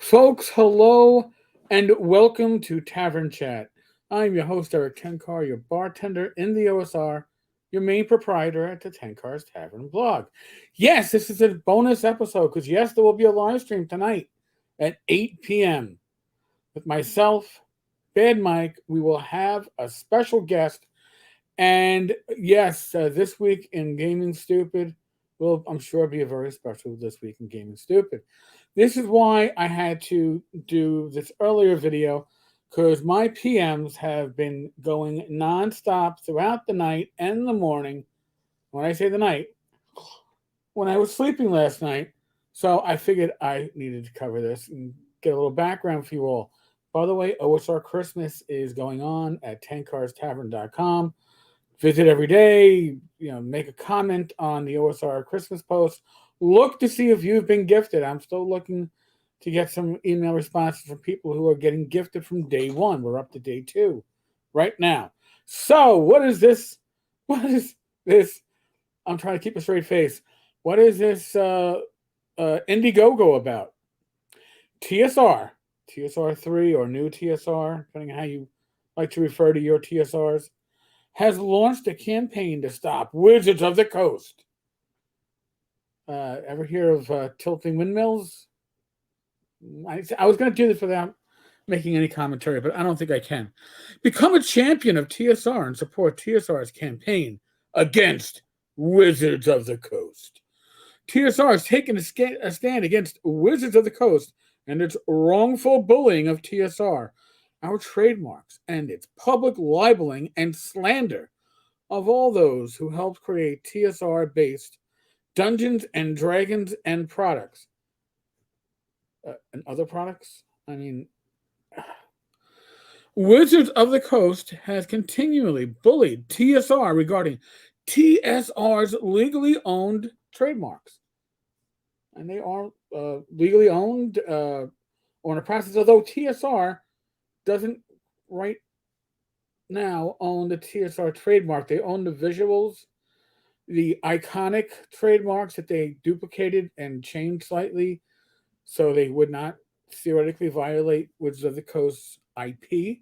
Folks, hello and welcome to Tavern Chat. I'm your host, Eric Tenkar, your bartender in the OSR, your main proprietor at the Tenkar's Tavern blog. Yes, this is a bonus episode because, yes, there will be a live stream tonight at 8 p.m. with myself, Bad Mike. We will have a special guest. And yes, this week in Gaming Stupid will, I'm sure, be a very special this week in Gaming Stupid. This is why I had to do this earlier video, because my PMs have been going nonstop throughout the night and the morning. When I say the night, when I was sleeping last night. So I figured I needed to cover this and get a little background for you all. By the way, OSR Christmas is going on at tankarstavern.com. Visit every day, make a comment on the OSR Christmas post. Look to see if you've been gifted. I'm still looking to get some email responses from people who are getting gifted from day one. We're up to day 2 right now. So what is this? What is this? I'm trying to keep a straight face. What is this Indiegogo about? TSR3 or new TSR, depending on how you like to refer to your TSRs, has launched a campaign to stop Wizards of the Coast. Ever hear of tilting windmills? I was going to do this without making any commentary, but I don't think I can. Become a champion of TSR and support TSR's campaign against Wizards of the Coast. TSR has taken a stand against Wizards of the Coast and its wrongful bullying of TSR, our trademarks, and its public libeling and slander of all those who helped create TSR-based Dungeons and Dragons and products. And other products? Wizards of the Coast has continually bullied TSR regarding TSR's legally owned trademarks. And they are legally owned or in a process, although TSR doesn't right now own the TSR trademark. They own the visuals, the iconic trademarks that they duplicated and changed slightly so they would not theoretically violate Wizards of the Coast's IP.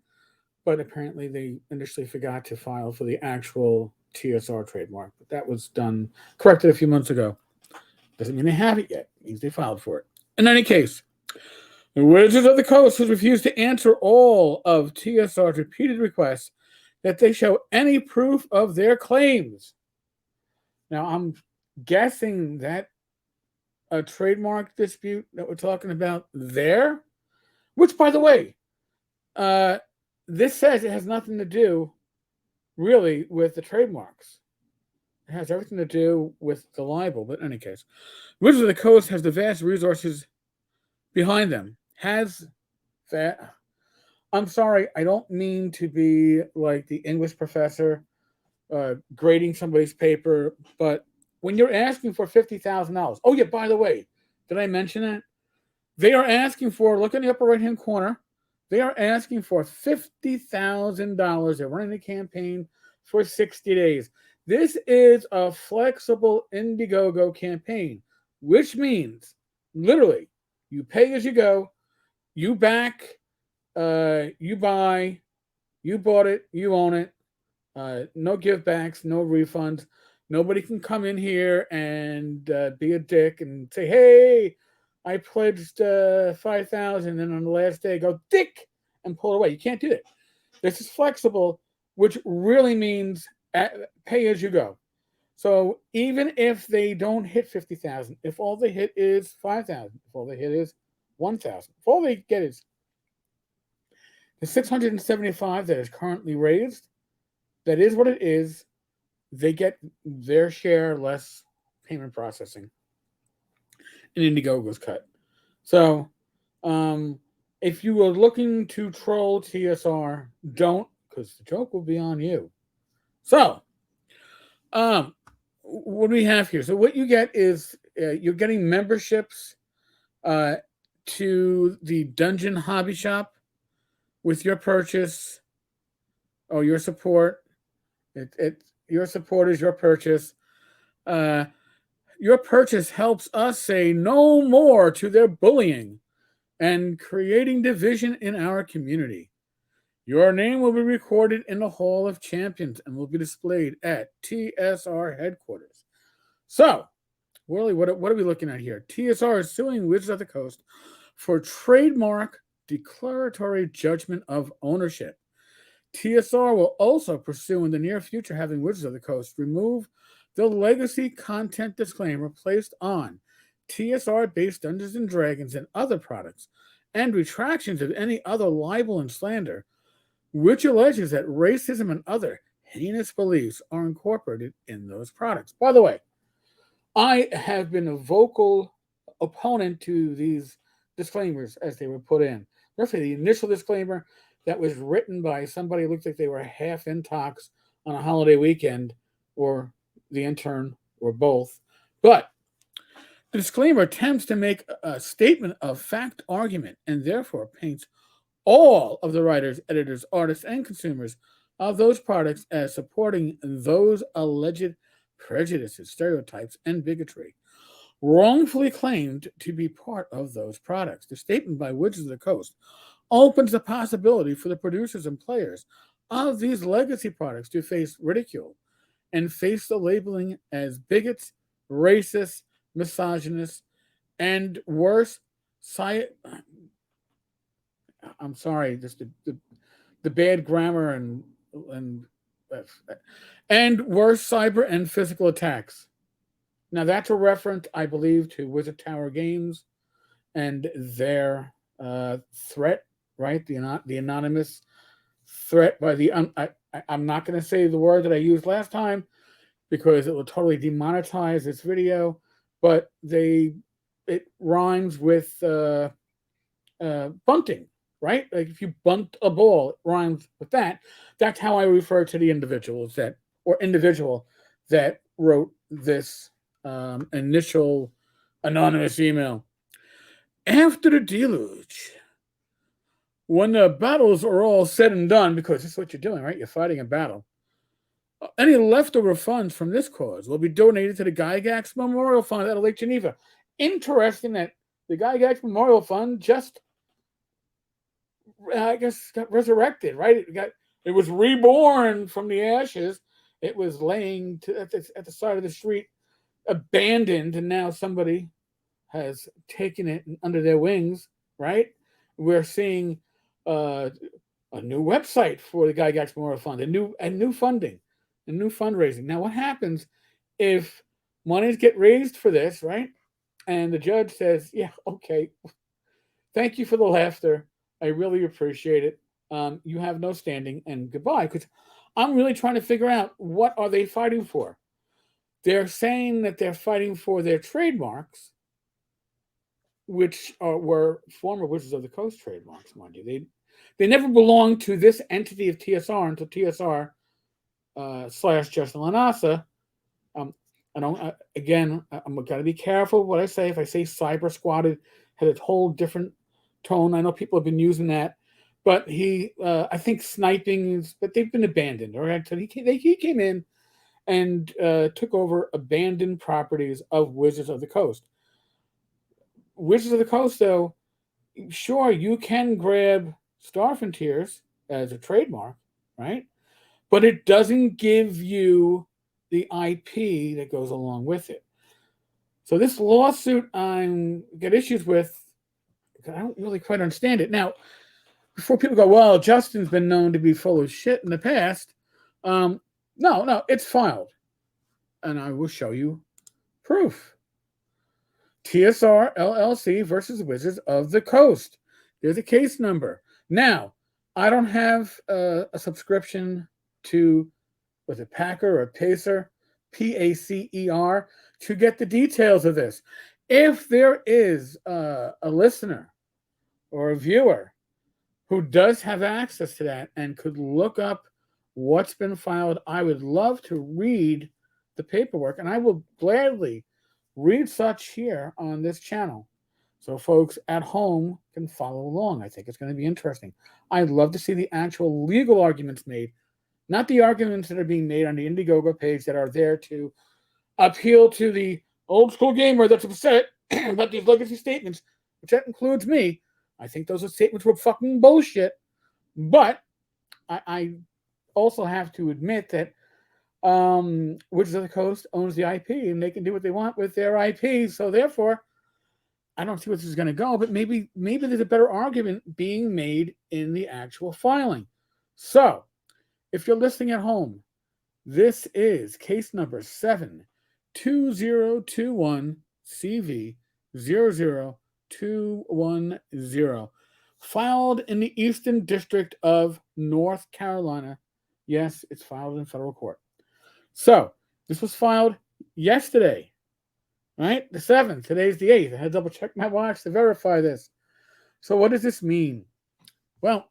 But apparently they initially forgot to file for the actual TSR trademark. But that was corrected a few months ago. Doesn't mean they have it yet. It means they filed for it. In any case, the Wizards of the Coast has refused to answer all of TSR's repeated requests that they show any proof of their claims. Now, I'm guessing that a trademark dispute that we're talking about there, which, by the way, this says it has nothing to do, really, with the trademarks. It has everything to do with the libel. But in any case, Wizards of the Coast has the vast resources behind them. I'm sorry, I don't mean to be like the English professor grading somebody's paper, but when you're asking for $50,000, oh yeah, by the way, did I mention that? They are asking for, look in the upper right-hand corner, they are asking for $50,000. They're running a campaign for 60 days. This is a flexible Indiegogo campaign, which means, literally, you pay as you go, you back, you buy, you bought it, you own it. No give backs, no refunds. Nobody can come in here and be a dick and say, hey, I pledged $5,000 and on the last day go dick and pull it away. You can't do that. This is flexible, which really means pay as you go. So even if they don't hit 50,000, if all they hit is 5,000, if all they hit is 1,000, if all they get is the 675 that is currently raised, that is what it is. They get their share less payment processing. And Indiegogo's cut. So, if you are looking to troll TSR, don't, because the joke will be on you. So, what do we have here? So, what you get is you're getting memberships to the Dungeon Hobby Shop with your purchase or your support. Your support is your purchase. Your purchase helps us say no more to their bullying and creating division in our community. Your name will be recorded in the Hall of Champions and will be displayed at TSR headquarters. So, Worley, what are we looking at here? TSR is suing Wizards of the Coast for trademark declaratory judgment of ownership. TSR will also pursue in the near future having Wizards of the Coast remove the legacy content disclaimer placed on TSR-based Dungeons & Dragons and other products, and retractions of any other libel and slander, which alleges that racism and other heinous beliefs are incorporated in those products. By the way, I have been a vocal opponent to these disclaimers as they were put in. Especially the initial disclaimer that was written by somebody who looked like they were half intox on a holiday weekend, or the intern, or both. But the disclaimer attempts to make a statement of fact argument and therefore paints all of the writers, editors, artists, and consumers of those products as supporting those alleged prejudices, stereotypes, and bigotry wrongfully claimed to be part of those products. The statement by Wizards of the Coast opens the possibility for the producers and players of these legacy products to face ridicule and face the labeling as bigots, racists, misogynists, and worse, I'm sorry, just the bad grammar and worse, cyber and physical attacks. Now that's a reference, I believe, to Wizard Tower Games and their threat, right? The anonymous threat by the I'm not going to say the word that I used last time because it will totally demonetize this video, but it rhymes with bunting, right? Like if you bunt a ball, it rhymes with that. That's how I refer to the individual that wrote this initial anonymous email. After the deluge, when the battles are all said and done, because this is what you're doing, right? You're fighting a battle. Any leftover funds from this cause will be donated to the Gygax Memorial Fund at Lake Geneva. Interesting that the Gygax Memorial Fund just, I guess, got resurrected, right? It was reborn from the ashes. It was laying at the side of the street, abandoned, and now somebody has taken it under their wings, right? We're seeing a new website for the Gygax Memorial Fund, a new funding, a new fundraising. Now, what happens if monies get raised for this, right? And the judge says, yeah, okay, thank you for the laughter. I really appreciate it. You have no standing, and goodbye. Because I'm really trying to figure out, what are they fighting for? They're saying that they're fighting for their trademarks, which were former Wizards of the Coast trademarks, mind you. They never belonged to this entity of TSR until TSR / Justin Lanasa. I'm got to be careful what I say. If I say cyber squatted, had a whole different tone. I know people have been using that, but I think sniping, but they've been abandoned. All right, so he came in and took over abandoned properties of Wizards of the Coast. Wizards of the Coast, though, sure, you can grab Star Frontiers as a trademark, right? But it doesn't give you the IP that goes along with it. So this lawsuit I get issues with, because I don't really quite understand it. Now, before people go, well, Justin's been known to be full of shit in the past. No, it's filed. And I will show you proof. TSR LLC versus Wizards of the Coast. There's a case number. Now, I don't have a subscription to, was it Packer or Pacer, PACER, to get the details of this. If there is a listener or a viewer who does have access to that and could look up what's been filed, I would love to read the paperwork, and I will gladly read such here on this channel so folks at home can follow along. I think it's going to be interesting. I'd love to see the actual legal arguments made, not the arguments that are being made on the Indiegogo page that are there to appeal to the old school gamer that's upset about these legacy statements, which that includes me. I think those statements were fucking bullshit. But I also have to admit that Wizards of the Coast owns the IP, and they can do what they want with their IP. So therefore, I don't see where this is going to go. But maybe there's a better argument being made in the actual filing. So, if you're listening at home, this is case number 72021 CV 00210, filed in the Eastern District of North Carolina. Yes, it's filed in federal court. So, this was filed yesterday, right? The 7th. Today's the 8th. I had to double check my watch to verify this. So, what does this mean? Well,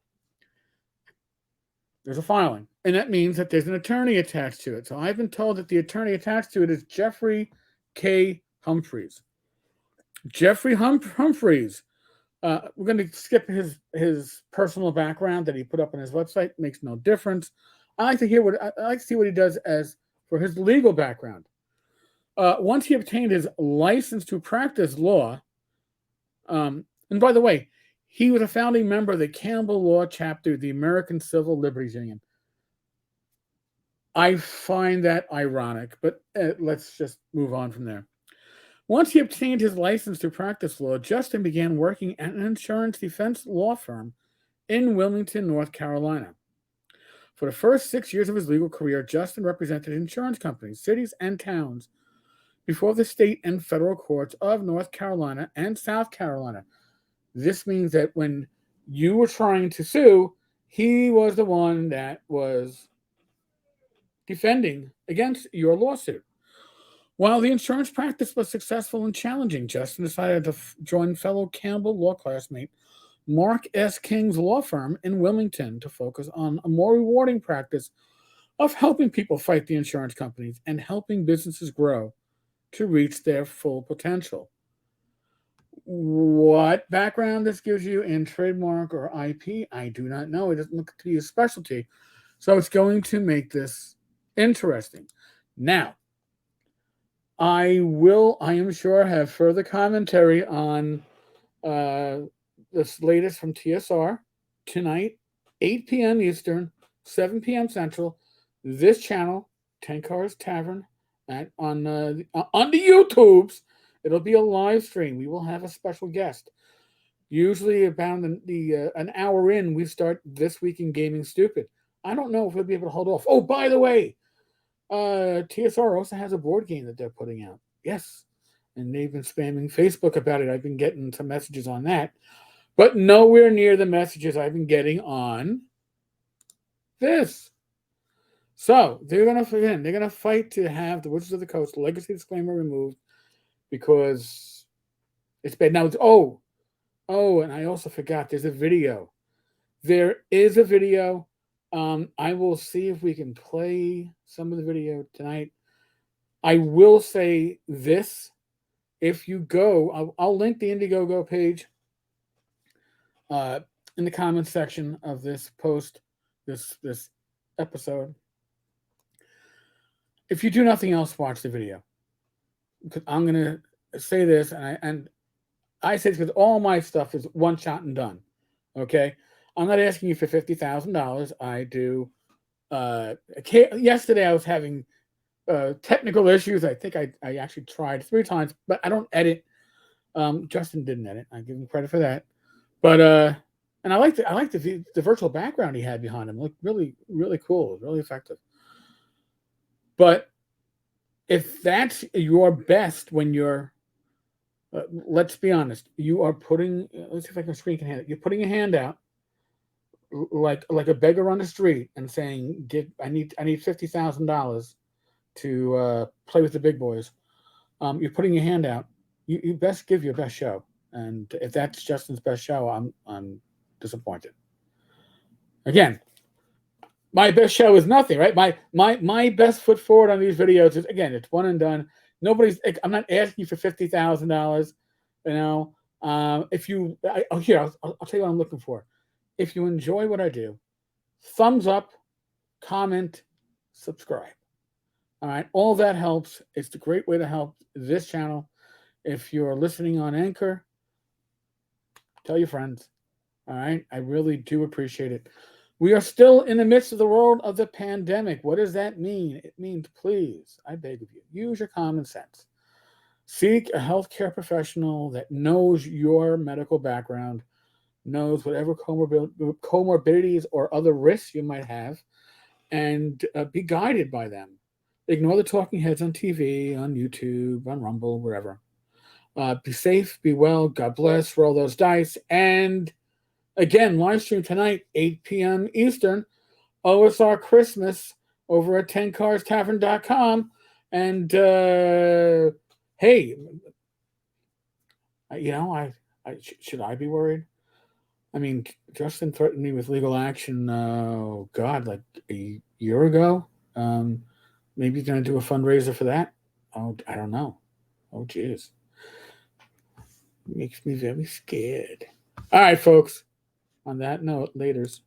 there's a filing, and that means that there's an attorney attached to it. So I've been told that the attorney attached to it is Jeffrey K. Humphreys. Jeffrey Humphreys. We're going to skip his personal background that he put up on his website. Makes no difference. I like to see what he does as for his legal background. Once he obtained his license to practice law, and by the way, he was a founding member of the Campbell Law Chapter of the American Civil Liberties Union. I find that ironic, but let's just move on from there. Once he obtained his license to practice law, Justin began working at an insurance defense law firm in Wilmington, North Carolina. For the first 6 years of his legal career, Justin represented insurance companies, cities, and towns before the state and federal courts of North Carolina and South Carolina. This means that when you were trying to sue, he was the one that was defending against your lawsuit. While the insurance practice was successful and challenging, Justin decided to join fellow Campbell law classmate Mark S. King's law firm in Wilmington to focus on a more rewarding practice of helping people fight the insurance companies and helping businesses grow to reach their full potential. What background this gives you in trademark or IP, I do not know. It doesn't look to be a specialty. So it's going to make this interesting. Now, I am sure, have further commentary on this latest from TSR tonight, 8 p.m. Eastern, 7 p.m. Central. This channel, 10 Cars Tavern, on the YouTubes. It'll be a live stream. We will have a special guest. Usually about an hour in, we start This Week in Gaming Stupid. I don't know if we'll be able to hold off. Oh, by the way, TSR also has a board game that they're putting out. Yes. And they've been spamming Facebook about it. I've been getting some messages on that. But nowhere near the messages I've been getting on this. So they're gonna fight to have the Wizards of the Coast legacy disclaimer removed because it's bad. Now and I also forgot there's a video. There is a video. I will see if we can play some of the video tonight. I will say this. If you go, I'll link the Indiegogo page in the comments section of this post, this episode. If you do nothing else, watch the video. Because I'm going to say this, and I say this because all my stuff is one shot and done. Okay? I'm not asking you for $50,000. I do. Yesterday I was having technical issues. I think I actually tried 3 times, but I don't edit. Justin didn't edit. I give him credit for that. But and I like the virtual background he had behind him. It looked really, really cool, really effective. But if that's your best when you're, let's be honest, you are putting. Let's see if I can screen hand it. You're putting a hand out, like a beggar on the street, and saying, I need $50,000 to play with the big boys." You're putting your hand out. You best give your best show, and if that's Justin's best show, I'm disappointed. Again, my best show is nothing, right? My best foot forward on these videos is, again, it's one and done. I'm not asking you for $50,000. You know, if you, I'll tell you what I'm looking for. If you enjoy what I do, thumbs up, comment, subscribe. All right, all that helps. It's a great way to help this channel. If you're listening on Anchor, tell your friends. All right. I really do appreciate it. We are still in the midst of the world of the pandemic. What does that mean? It means, please, I beg of you, use your common sense. Seek a healthcare professional that knows your medical background, knows whatever comorbidities or other risks you might have, and be guided by them. Ignore the talking heads on TV, on YouTube, on Rumble, wherever. Be safe, be well, God bless, roll those dice, and again, live stream tonight, 8 p.m. Eastern, OSR Christmas over at 10carstavern.com. And hey, should I be worried? I mean, Justin threatened me with legal action, God, like a year ago. Maybe he's going to do a fundraiser for that. Oh, I don't know. Oh, jeez. Makes me very scared. All right, folks. On that note, laters.